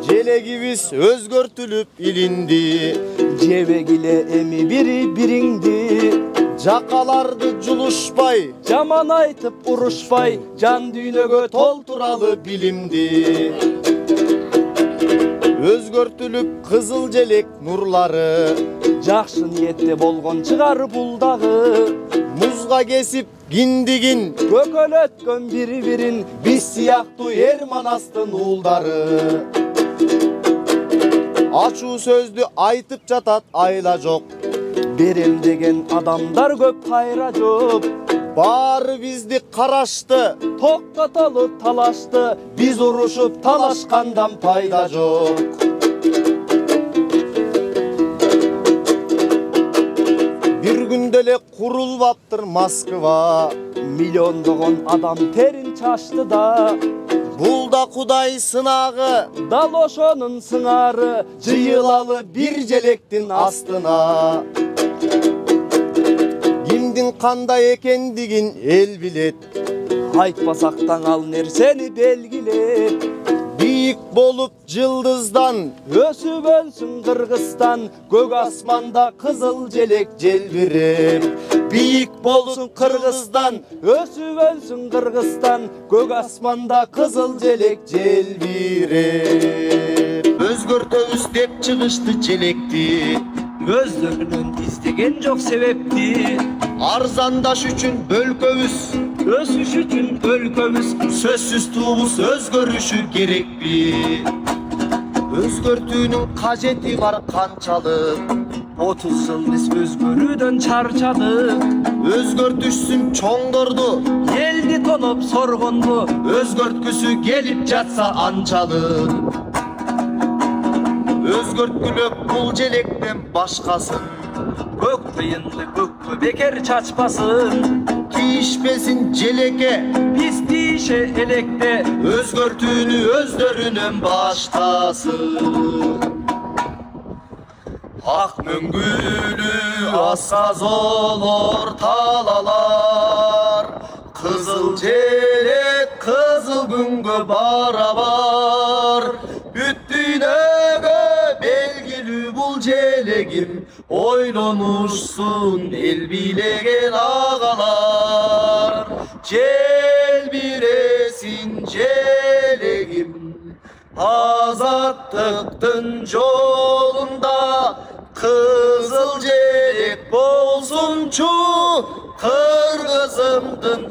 Желегибиz özgörtülüp ilindi. Жебегиле эми бири бириңди. Жакаларды жулушпай, Жаман айтып урушпай, жан дүйнөгө толтуралы билимди. Өзгөртүлүп кызыл желек нурлары, жакшы ниетте болгон чыгар бул дагы. музга кесип киндигин, Көкөлөткөн бири-бирин, биз сыяктуу эр манастын уулдары. ачуу сөздү айтып жатат айла жок. Берем деген адамдар көп, кайра жок. Баары бизди карашты, Токтотолу талашты, биз урушуп талашкандан пайда жок. бир күндө эле курулбаптыр Москва. Миллиондогон адам терин чачты да. Бул да Кудай сынагы, Дал ошонун сыңары, жыйылалы бир желектин астына. Кимдин кандай экендигин эл билет. айтпасак таң ал нерсени белгилеп. Бийик болуп жылдыздан, Өсүп өлсүн Кыргызстан, көк асманда кызыл желек желбиреп. бийик болсун Кыргызстан, Өсүп өлсүн Кыргызстан, көк асманда кызыл желек желбиреп. өзгөртөбүз деп чыгышты желекти. Өздөрүнөн издеген жок себепти. Арзандаш үчүн бөлкөбүз, Өсүш үчүн өлкөбүз, сөзсүз туубуз өзгөрүшү керекпи. Өзгөртүүнүн кажети бар канчалык, 30 жыл биз өзгөрүүдөн чарчадык. өзгөртүшсүн чоңдорду, Элди тоноп соргонду, өзгөрткүсү келип жатса анчалык. Өзгөрткүлө бул желектен башкасын, көк тыйынды көккө бекер чачпасын. тийишпесин желекке, Биз тийише электе, өзгөртүүнү өздөрүнөн баштасын. Ак мөңгүлүү асаз олор талалар, кызыл желек кызыл күнгө барабар. Бүт дүйнөгө белгилүү бул желегим, ойлонушсун эл билеген агалар. Желбиресин желегим, азаттыктын жолунда, кызыл желек болсунчу Кыргызымдын